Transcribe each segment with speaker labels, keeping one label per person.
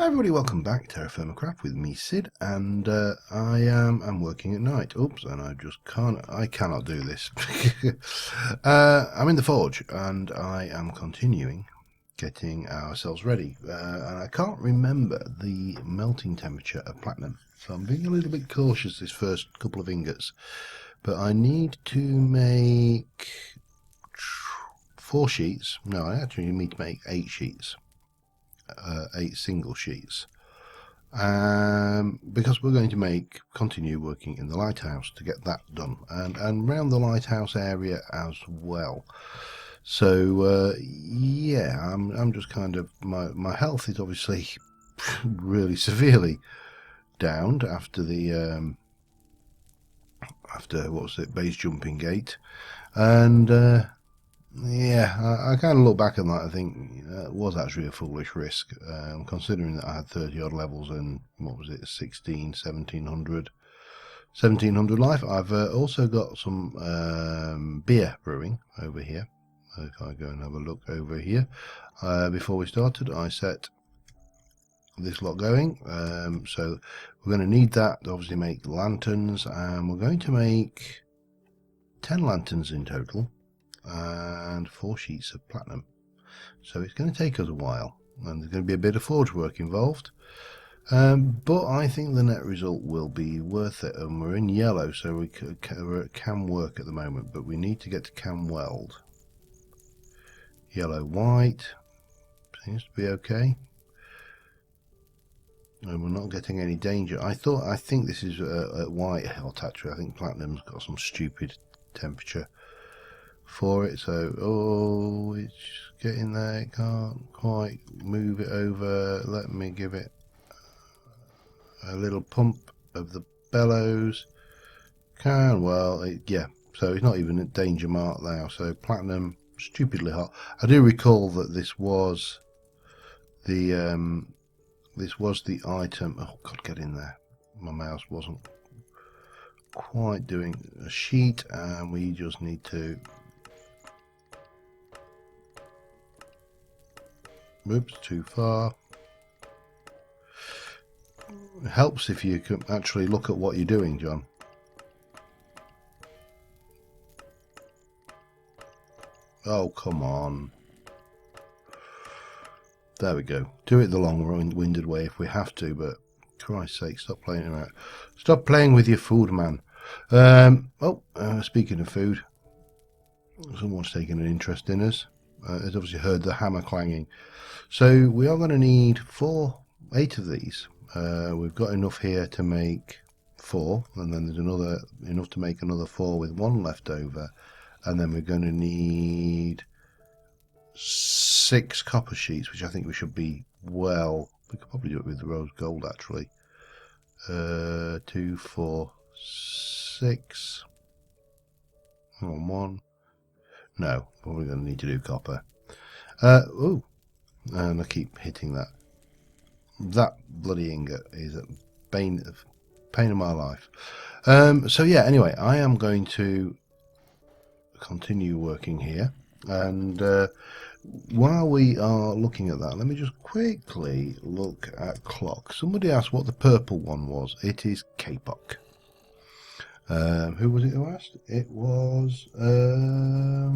Speaker 1: Hi everybody, welcome back to TerraFirmaCraft with me, Sid, and I'm working at night. Oops, and I cannot do this. I'm in the forge, and I am continuing getting ourselves ready, and I can't remember the melting temperature of platinum, so I'm being a little bit cautious this first couple of ingots, but I need to make 4 sheets. No, I actually need to make 8 sheets. 8 single sheets, because we're going to continue working in the lighthouse to get that done, and around the lighthouse area as well. So yeah, I'm just kind of, my health is obviously really severely downed after the after what was it, base jumping gate, and yeah, I kind of look back on that. I think it was actually a foolish risk, considering that I had 30 odd levels and what was it, 1700 life. I've also got some beer brewing over here. If I go and have a look over here, before we started, I set this lot going. So we're going to need that to obviously make lanterns, and we're going to make 10 lanterns in total and 4 sheets of platinum. So it's going to take us a while, and there's going to be a bit of forge work involved, but I think the net result will be worth it. And we're in yellow, so we're at cam work at the moment, but we need to get to cam weld. Yellow white seems to be okay, and we're not getting any danger. I think this is at white hot. Actually, I think platinum's got some stupid temperature for it, so oh, it's getting there. It can't quite move it over. Let me give it a little pump of the bellows. Yeah, so it's not even at danger mark now. So platinum stupidly hot. I do recall that this was the item. Oh god, get in there. My mouse wasn't quite doing a sheet, and we just need to, oops, too far. It helps if you can actually look at what you're doing, John. Oh, come on. There we go. Do it the long-winded way if we have to, but Christ's sake, stop playing around. Stop playing with your food, man. Speaking of food, someone's taken an interest in us. It's obviously heard the hammer clanging. So we are going to need 8 of these. We've got enough here to make 4, and then there's enough to make another 4 with 1 left over, and then we're going to need 6 copper sheets, which I think we should be, well, we could probably do it with the rose gold actually. 2, 4, 6. Hang on, 1. No, probably going to need to do copper. Oh, and I keep hitting that. That bloody ingot is a pain of my life. So yeah, anyway, I am going to continue working here, and while we are looking at that, let me just quickly look at clock. Somebody asked what the purple one was. It is Kapok. Who was it who asked? It was the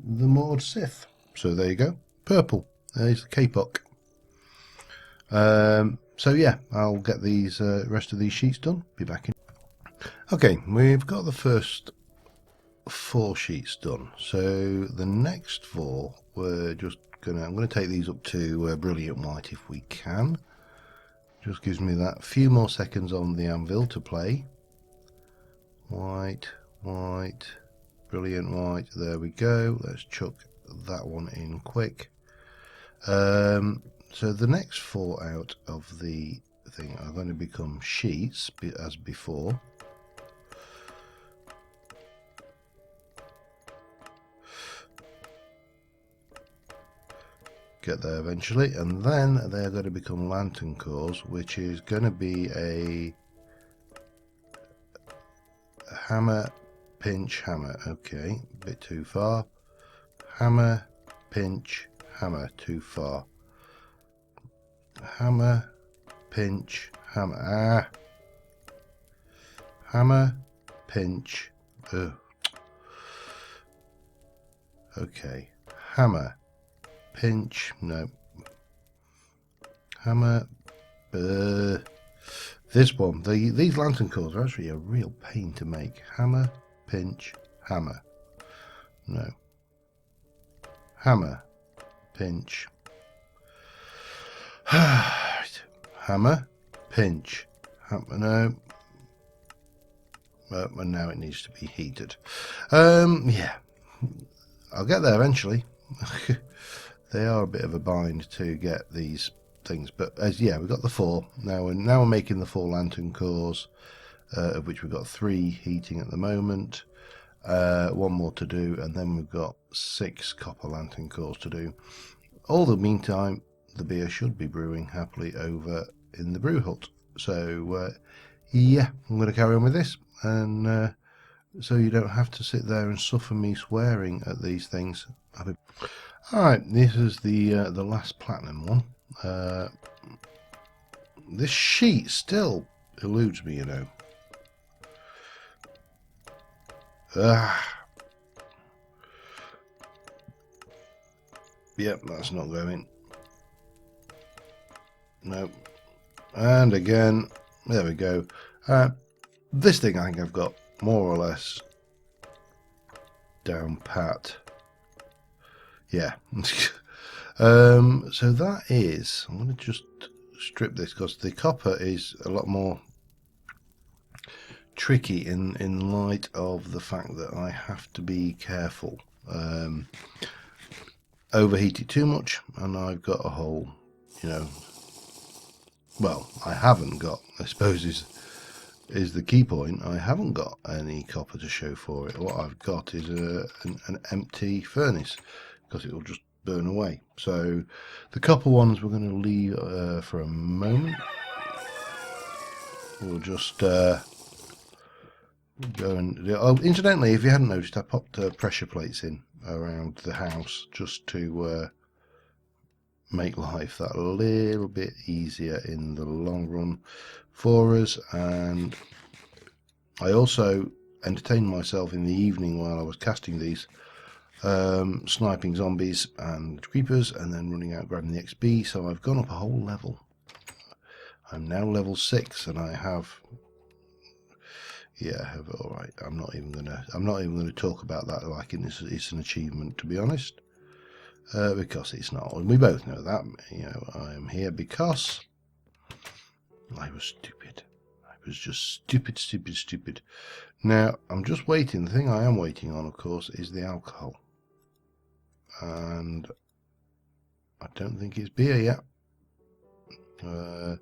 Speaker 1: Maud Sith. So there you go, purple. There's the Kapok. So yeah, I'll get these rest of these sheets done. Be back in. Okay, we've got the first 4 sheets done. So the next 4, I'm going to take these up to brilliant white if we can. Just gives me that few more seconds on the anvil to play. White, white, brilliant white. There we go. Let's chuck that one in quick. So the next 4 out of the thing are going to become sheets as before. Get there eventually, and then they're going to become lantern cores, which is going to be a hammer, pinch, hammer. Okay, a bit too far. Hammer, pinch, hammer, too far. hammer, pinch, hammer. Hammer, pinch. Oh. Okay. Hammer, pinch. No. Hammer. This one. These lantern cores are actually a real pain to make. Hammer, pinch, hammer. No. Hammer, pinch. Hammer, pinch. Hammer. No. And now it needs to be heated. Yeah, I'll get there eventually. They are a bit of a bind to get these things, but yeah, we've got the 4 now. We're making the 4 lantern cores, of which we've got 3 heating at the moment. 1 more to do, and then we've got 6 copper lantern cores to do. All the meantime, the beer should be brewing happily over in the brew hut. So yeah, I'm going to carry on with this, and so you don't have to sit there and suffer me swearing at these things. Alright, this is the last platinum one. This sheet still eludes me, you know. Yep, that's not going. Nope. And again, there we go. This thing I think I've got more or less down pat. Yeah. So that is, I'm going to just strip this because the copper is a lot more tricky in light of the fact that I have to be careful. Overheat it too much and I've got a hole, you know. Well, I haven't got, I suppose is the key point. I haven't got any copper to show for it. What I've got is an empty furnace, because it will just burn away. So the copper ones we're going to leave for a moment. We'll just go and do. Oh, incidentally, if you hadn't noticed, I popped pressure plates in around the house just to make life that a little bit easier in the long run for us. And I also entertained myself in the evening while I was casting these, sniping zombies and creepers and then running out grabbing the XP. So I've gone up a whole level. I'm now level 6 and I have, yeah, all right, I'm not even gonna talk about that like it's an achievement, to be honest. Because it's not, and we both know that. You know, I am here because I was stupid. I was just stupid. Now I'm just waiting. The thing I am waiting on, of course, is the alcohol, and I don't think it's beer yet. It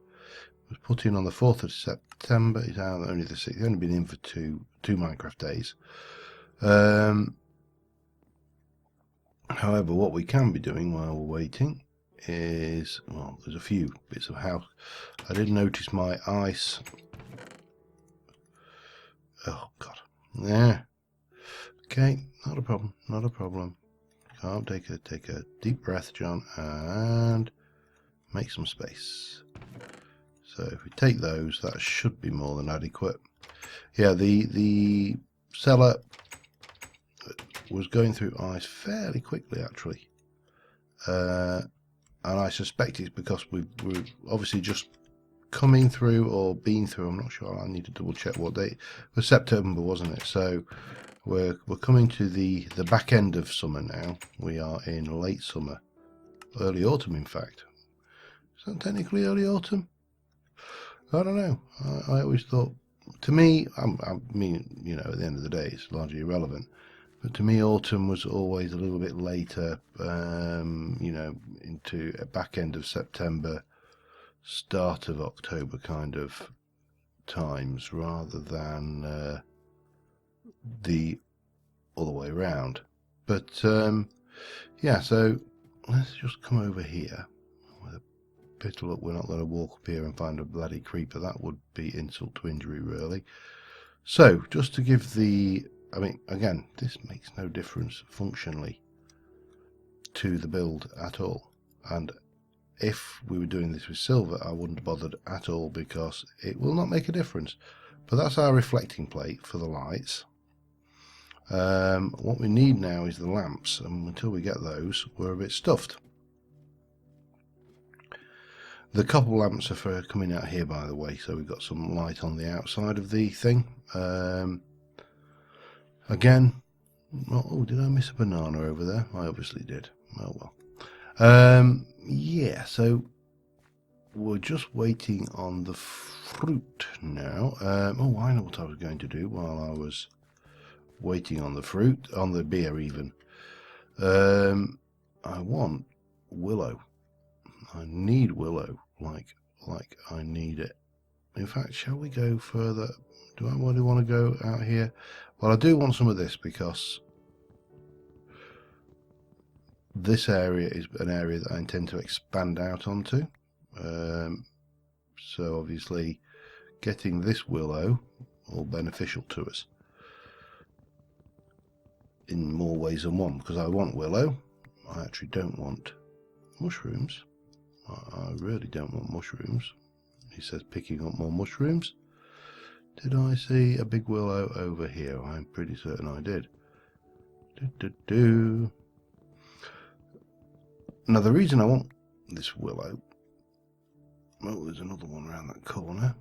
Speaker 1: was put in on the 4th of September. It's out only the 6th. It's only been in for two Minecraft days. However, what we can be doing while we're waiting is, well, there's a few bits of house. I did notice my ice. Oh God, yeah. Okay, not a problem. Take a deep breath, John, and make some space. So if we take those, that should be more than adequate. Yeah, the cellar was going through ice fairly quickly, actually, and I suspect it's because we're obviously just coming through or been through. I'm not sure. I need to double check what date. It was September, wasn't it? So we're coming to the back end of summer now. We are in late summer, early autumn, in fact. Is that technically early autumn? I don't know. I always thought, to me, I mean, you know, at the end of the day, it's largely irrelevant. But to me, autumn was always a little bit later, you know, into a back end of September, start of October kind of times, rather than the other way around. But yeah, so let's just come over here. With a bit of luck, we're not going to walk up here and find a bloody creeper. That would be insult to injury, really. So just to give the, I mean, again, this makes no difference functionally to the build at all. And if we were doing this with silver, I wouldn't have bothered at all because it will not make a difference. But that's our reflecting plate for the lights. What we need now is the lamps, and until we get those, we're a bit stuffed. The copper lamps are for coming out here, by the way, so we've got some light on the outside of the thing. Again, oh, did I miss a banana over there? I obviously did. Oh well. Yeah, so we're just waiting on the fruit now. Oh, I know what I was going to do while I was waiting on the fruit, on the beer even. I want willow. I need willow, like I need it. In fact, shall we go further? Do I really want to go out here? Well, I do want some of this because this area is an area that I intend to expand out onto. So obviously getting this willow will be beneficial to us in more ways than one, because I want willow. I actually don't want mushrooms. I really don't want mushrooms. He says picking up more mushrooms. Did I see a big willow over here? I'm pretty certain I did. Now the reason I want this willow, oh, there's another one around that corner.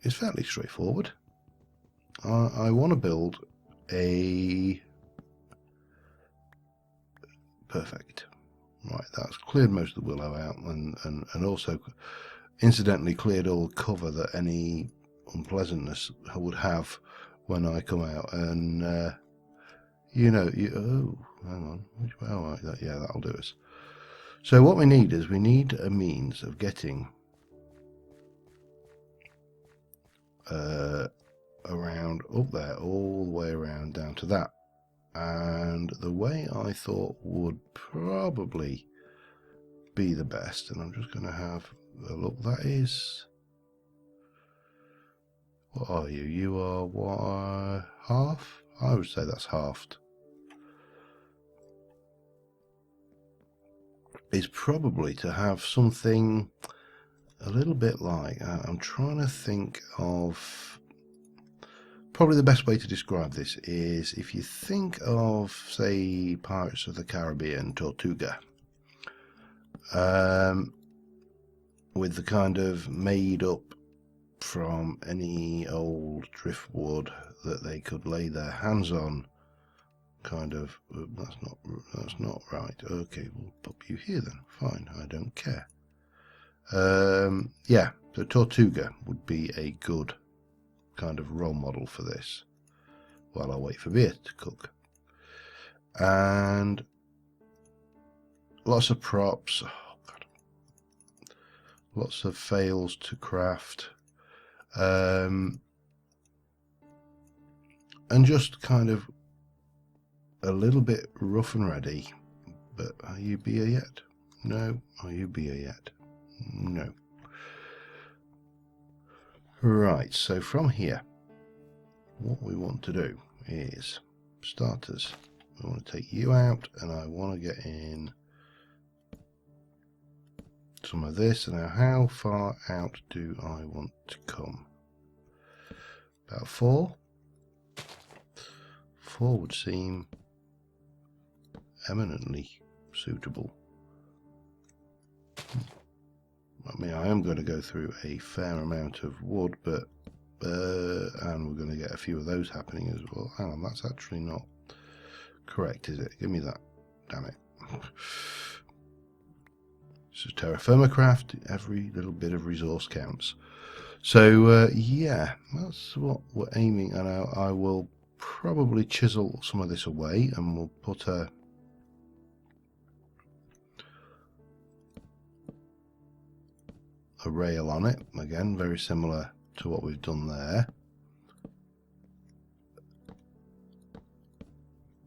Speaker 1: It's fairly straightforward. I want to build a perfect. Right, that's cleared most of the willow out, and also incidentally cleared all the cover that any unpleasantness I would have when I come out. And you know, oh, hang on, which way? Oh, right, yeah, that'll do us. So what we need is we need a means of getting around up there, all the way around down to that. And the way I thought would probably be the best, and I'm just going to have a look. That is, what are you? You are what, half? I would say that's halved. Is probably to have something a little bit like, I'm trying to think of, probably the best way to describe this is if you think of, say, Pirates of the Caribbean, Tortuga, with the kind of made up from any old driftwood that they could lay their hands on, kind of, that's not right. Okay, we'll pop you here then. Fine, I don't care. Yeah, so Tortuga would be a good kind of role model for this while I wait for beer to cook. And lots of props. Oh, God. Lots of fails to craft. And just kind of a little bit rough and ready. But are you beer yet? No. Are you beer yet? No. Right, so from here, what we want to do is, starters, I want to take you out, and I want to get in some of this. Now, how far out do I want to come? About 4. 4 would seem eminently suitable. I mean, I am going to go through a fair amount of wood, but and we're going to get a few of those happening as well. Hang on, that's actually not correct, is it? Give me that. Damn it. This is TerraFirmaCraft. Every little bit of resource counts. So, yeah, that's what we're aiming at. I will probably chisel some of this away, and we'll put a rail on it. Again, very similar to what we've done there.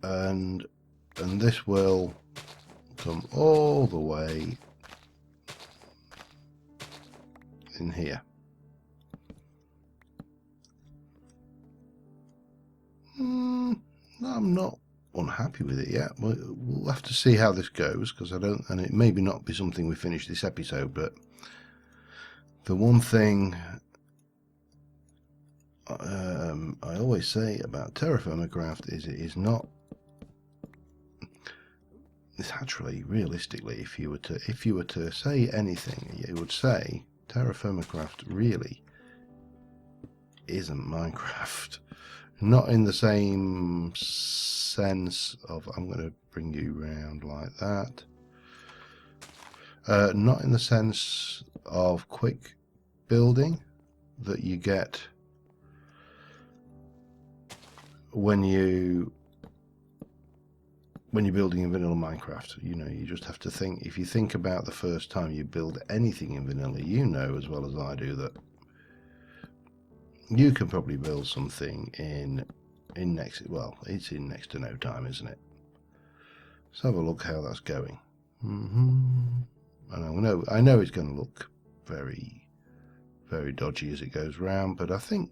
Speaker 1: And this will come all the way in here. I'm not unhappy with it yet. We'll have to see how this goes, because I don't, and it maybe not be something we finish this episode, but the one thing I always say about TerraFirmaCraft is it is not. It's actually, realistically, if you were to say anything, you would say TerraFirmaCraft really isn't Minecraft. Not in the same sense of, I'm going to bring you round like that. Not in the sense of quick building that you get when you're building in vanilla Minecraft. You know, you just have to think, if you think about the first time you build anything in vanilla, you know as well as I do that you can probably build something in next, well, it's in next to no time, isn't it? Let's have a look how that's going. And I know it's going to look very, very dodgy as it goes round, but I think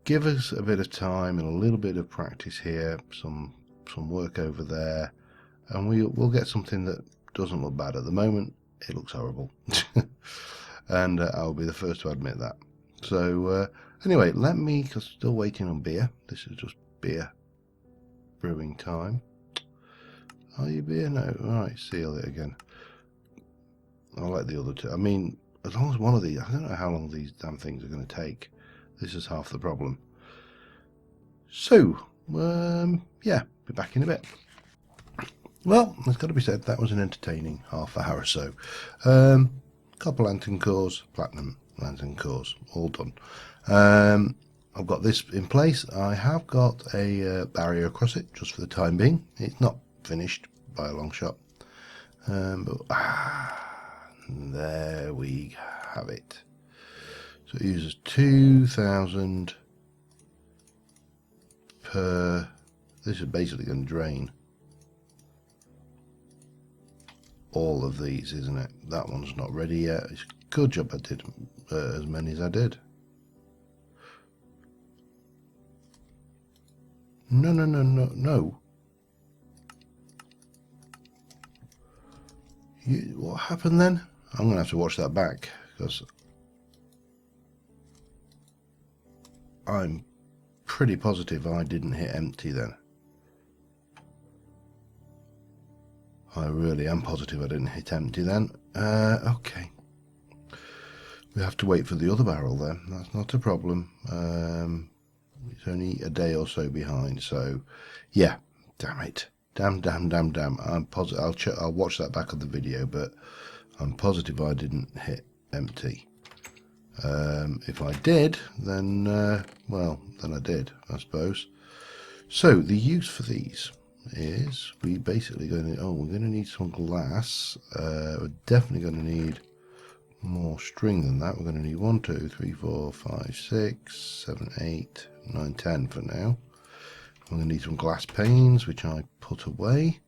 Speaker 1: give us a bit of time and a little bit of practice here, some work over there, and we'll get something that doesn't look bad. At the moment it looks horrible. And I'll be the first to admit that. So anyway, because still waiting on beer. This is just beer brewing time. Are you beer? No. Right, seal it again. I'll let the other two. I mean, as long as one of these, I don't know how long these damn things are going to take. This is half the problem. So yeah, be back in a bit. Well, it's got to be said, that was an entertaining half hour or so. Copper lantern cores, platinum lantern cores, all done. I've got this in place. I have got a barrier across it just for the time being. It's not finished by a long shot, but there we have it. So it uses 2,000 per. This is basically going to drain all of these, isn't it? That one's not ready yet. It's a good job I did as many as I did. No. What happened then? I'm going to have to watch that back, because I'm pretty positive I didn't hit empty then. I really am positive I didn't hit empty then. Okay. We have to wait for the other barrel then. That's not a problem. It's only a day or so behind, so yeah. Damn it. Damn. I'm positive. I'll watch that back on the video, but I'm positive I didn't hit empty. If I did, then well, then I did, I suppose. So the use for these is we're basically going to, we're going to need some glass. We're definitely going to need more string than that. We're going to need 1, 2, 3, 4, 5, 6, 7, 8, 9, 10 for now. We're going to need some glass panes, which I put away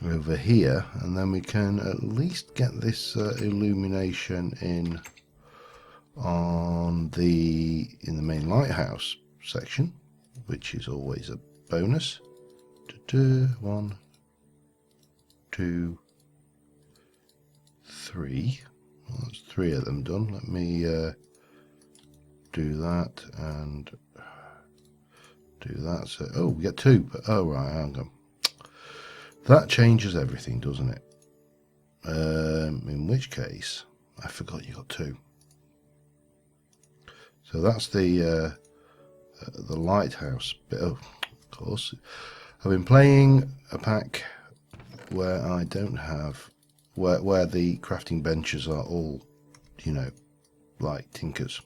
Speaker 1: over here, and then we can at least get this illumination in in the main lighthouse section, which is always a bonus. 1, 2, 3. Well, that's 3 of them done. Let me do that and do that. So, we get 2. But, right, hang on. That changes everything, doesn't it? In which case, I forgot you got 2. So that's the lighthouse bit. Oh, of course. I've been playing a pack where I don't have where the crafting benches are all, you know, like tinkers.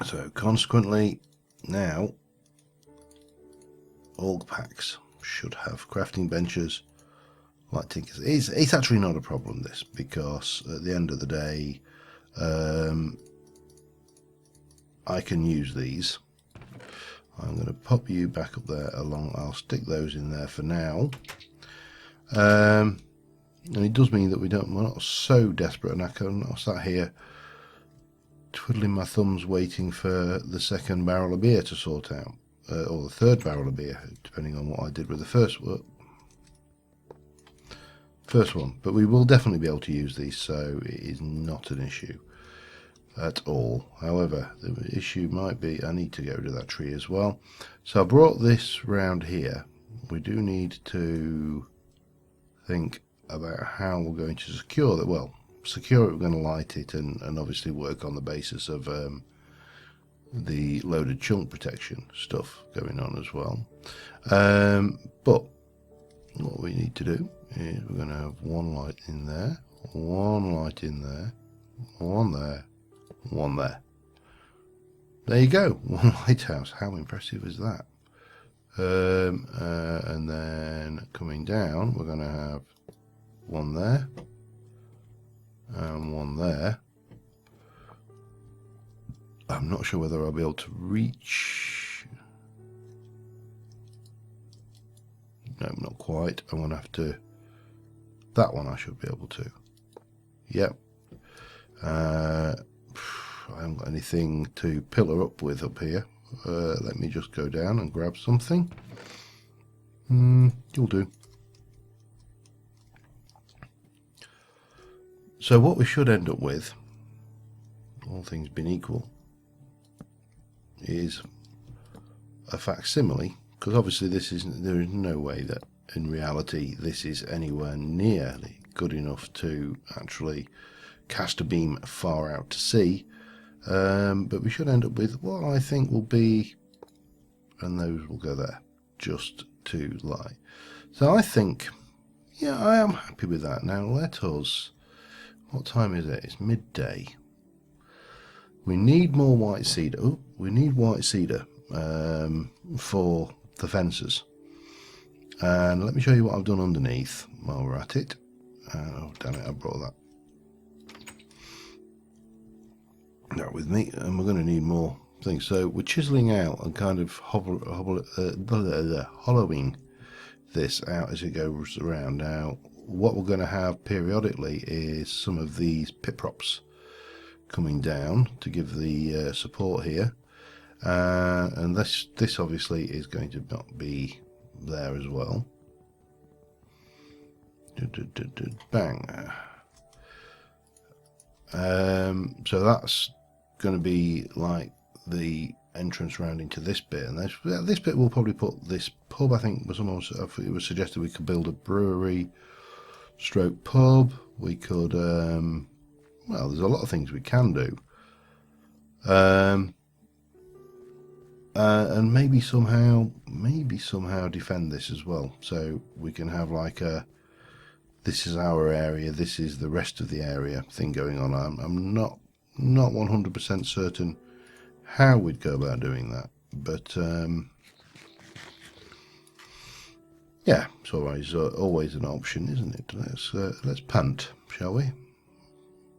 Speaker 1: So consequently, now all the packs should have crafting benches like tinkers. It's actually not a problem, this, because at the end of the day, I can use these. I'm going to pop you back up there along. I'll stick those in there for now. And it does mean that we're not so desperate, and I'm not sat here twiddling my thumbs waiting for the second barrel of beer to sort out. or the third barrel of beer, depending on what I did with the first one. But we will definitely be able to use these, so it is not an issue at all. However, the issue might be I need to get rid of that tree as well. So I brought this round here. We do need to think about how we're going to secure that. Well, secure it, we're going to light it, and obviously work on the basis of the loaded chunk protection stuff going on as well. But what we need to do is we're going to have one light in there, one light in there, one there, one there. There you go, one lighthouse. How impressive is that? And then coming down, we're going to have one there and one there. I'm not sure whether I'll be able to reach. No, not quite. I'm going to have to. That one I should be able to. Yep. I haven't got anything to pillar up with up here. Let me just go down and grab something. You'll do. So what we should end up with, all things being equal, is a facsimile, because obviously there is no way that in reality this is anywhere near good enough to actually cast a beam far out to sea, but we should end up with what I think will be, and those will go there just to lie. So I think, yeah, I am happy with that. Now let us, what time is it? It's midday. We need more white cedar. Oh, we need white cedar for the fences. And let me show you what I've done underneath while we're at it. Oh, damn it, I brought that with me. And we're going to need more things. So we're chiseling out and kind of hollowing this out as it goes around. Now, what we're going to have periodically is some of these pit props coming down to give the support here, and this obviously is going to not be there as well. Bang. So that's going to be like the entrance round into this bit, and this bit we'll probably put this pub. I think it was suggested we could build a brewery stroke pub. We could well, there's a lot of things we can do, and maybe somehow defend this as well, so we can have like a this is our area, this is the rest of the area thing going on. I'm not 100% certain how we'd go about doing that, but yeah, it's always an option, isn't it? Let's punt, shall we?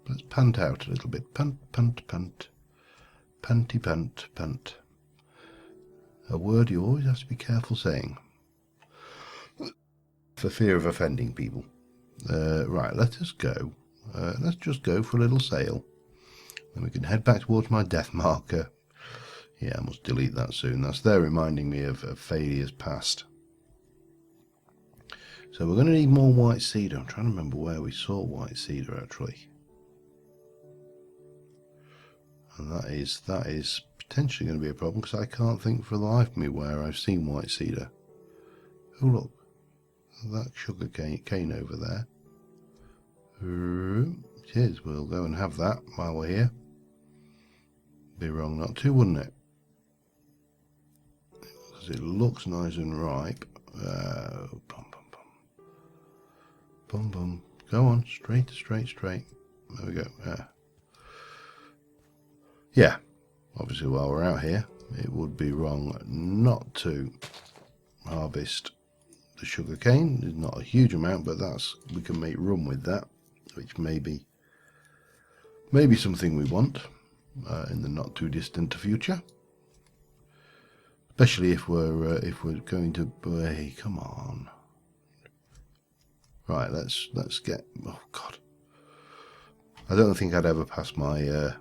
Speaker 1: Let's punt out a little bit. Punt, punt, punt. Punty, punt, punt. A word you always have to be careful saying, for fear of offending people. Right, let us go. Let's just go for a little sail. Then we can head back towards my death marker. Yeah, I must delete that soon. That's there reminding me of failures past. So we're going to need more white cedar. I'm trying to remember where we saw white cedar actually. And that is potentially going to be a problem, because I can't think for the life of me where I've seen white cedar. Oh look, that sugar cane over there. It is. We'll go and have that while we're here. Be wrong not to, wouldn't it? Because it looks nice and ripe. Bum bum bum. Bum bum. Go on, straight. There we go. Yeah, obviously while we're out here, it would be wrong not to harvest the sugar cane. It's not a huge amount, but we can make rum with that, which may be something we want in the not too distant future. Especially if we're going to. Hey, come on. Right, let's get. Oh God, I don't think I'd ever pass my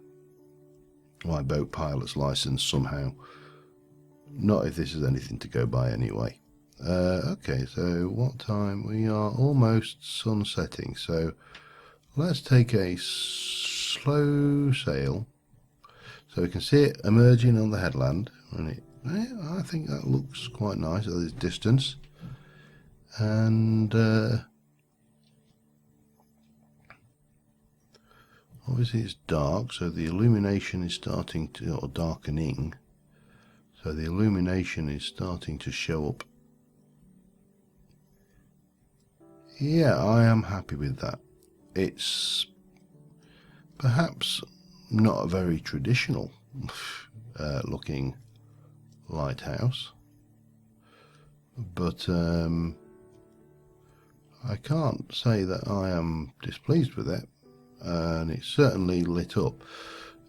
Speaker 1: boat pilot's license somehow Not if this is anything to go by anyway. Okay, so what time? We are almost sunsetting, so let's take a slow sail so we can see it emerging on the headland. And I think that looks quite nice at this distance. And obviously it's dark, so the illumination is starting to, or darkening, so the illumination is starting to show up. Yeah, I am happy with that. It's perhaps not a very traditional looking lighthouse, but I can't say that I am displeased with it, and it's certainly lit up.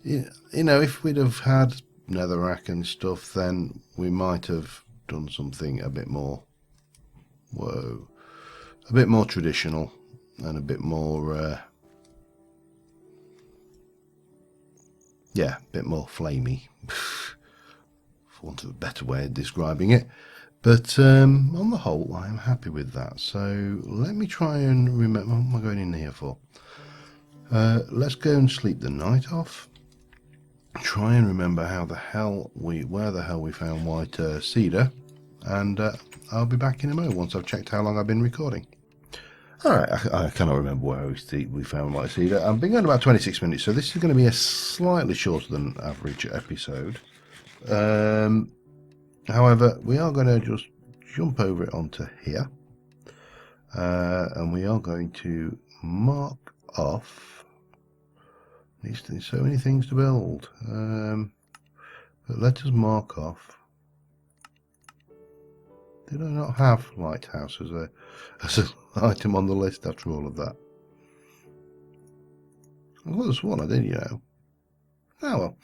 Speaker 1: You know, if we'd have had netherrack and stuff, then we might have done something a bit more, a bit more traditional and a bit more, yeah, a bit more flamey, for want of a better way of describing it. But on the whole, I am happy with that. So let me try and remember. What am I going in here for? Let's go and sleep the night off. Try and remember where the hell we found white cedar, and I'll be back in a moment once I've checked how long I've been recording. Alright, I cannot remember where we found white cedar. I've been going about 26 minutes, so this is going to be a slightly shorter than average episode. However, we are going to just jump over it onto here, and we are going to mark off. There's so many things to build, but let us mark off. Did I not have Lighthouse as an item on the list after all of that? I could have sworn I did, you know. Oh well,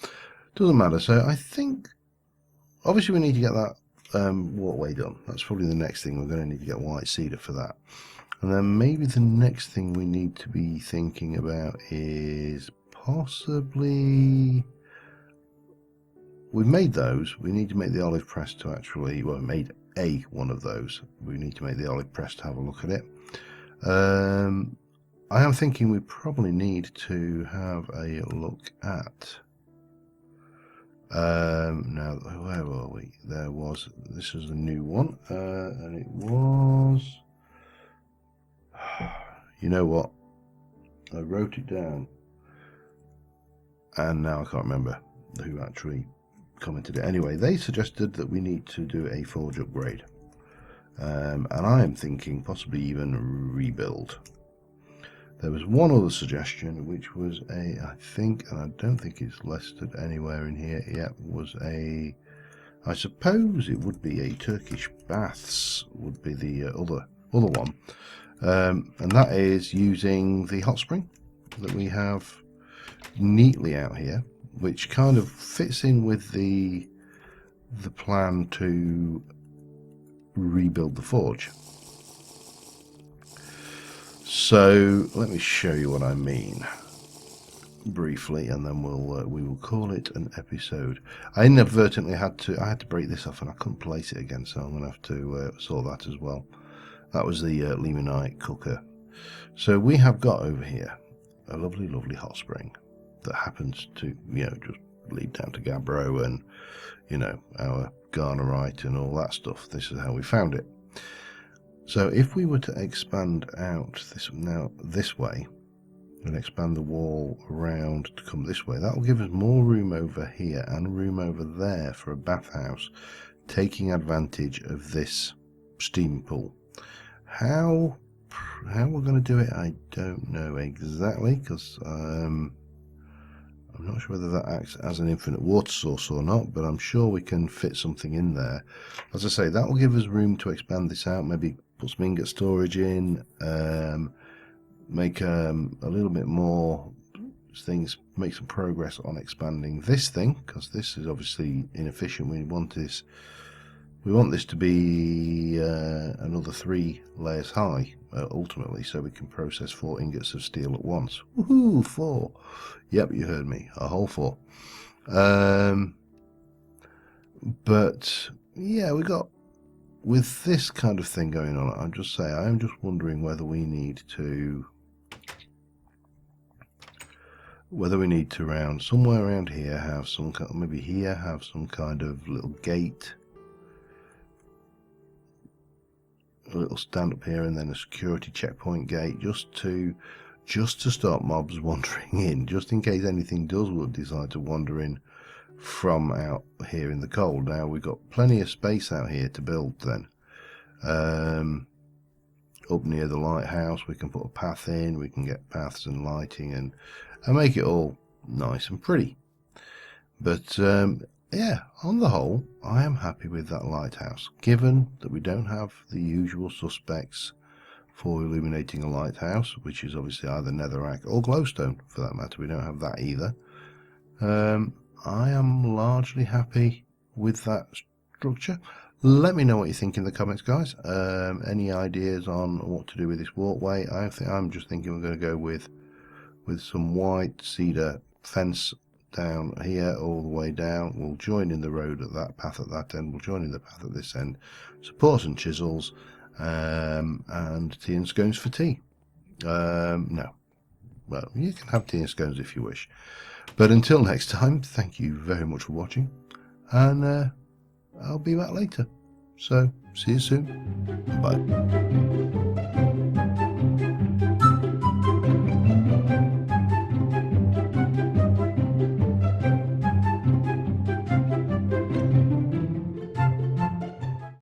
Speaker 1: doesn't matter. So I think obviously we need to get that walkway done. That's probably the next thing. We're going to need to get white cedar for that. And then maybe the next thing we need to be thinking about is possibly, we've made those. We need to make the olive press to actually, well, we made one of those. We need to make the olive press to have a look at it. I am thinking we probably need to have a look at. Now, where were we? This is a new one, and it was, you know what? I wrote it down, and now I can't remember who actually commented it. Anyway, they suggested that we need to do a forge upgrade, and I am thinking possibly even rebuild. There was one other suggestion, which was I think, and I don't think it's listed anywhere in here yet, was I suppose it would be a Turkish baths would be the other one, and that is using the hot spring that we have neatly out here, which kind of fits in with the plan to rebuild the forge. So let me show you what I mean briefly, and then we will call it an episode. I inadvertently had to break this off, and I couldn't place it again, so I'm going to have to sort that as well. That was the limonite cooker. So we have got over here a lovely hot spring that happens to, you know, just lead down to Gabbro and, you know, our garnerite and all that stuff. This is how we found it. So if we were to expand out this way and expand the wall around to come this way, that will give us more room over here and room over there for a bathhouse, taking advantage of this steam pool. How we're going to do it, I don't know exactly, because I'm not sure whether that acts as an infinite water source or not, but I'm sure we can fit something in there. As I say, that will give us room to expand this out, maybe put some ingot storage in, make a little bit more things, make some progress on expanding this thing, because this is obviously inefficient. We want this to be another 3 layers high ultimately, so we can process 4 ingots of steel at once. Woohoo, 4! Yep, you heard me, a whole 4. But yeah, we got, with this kind of thing going on, I'm just saying, I'm just wondering whether we need to round somewhere around here, have some kind, maybe here have some kind of little gate, a little stand up here, and then a security checkpoint gate, just to stop mobs wandering in, just in case anything does decide to wander in from out here in the cold. Now we've got plenty of space out here to build then. Up near the lighthouse we can put a path in, we can get paths and lighting and make it all nice and pretty. But yeah, on the whole I am happy with that lighthouse, given that we don't have the usual suspects for illuminating a lighthouse, which is obviously either netherrack or glowstone for that matter. We don't have that either. I am largely happy with that structure. Let me know what you think in the comments, guys. Any ideas on what to do with this walkway? I'm just thinking we're going to go with some white cedar fence down here all the way down. We'll join in the road at that path at that end. We'll join in the path at this end. Supports and chisels, and tea and scones for tea. No, well, you can have tea and scones if you wish. But until next time, thank you very much for watching, and I'll be back later. So, see you soon. Bye.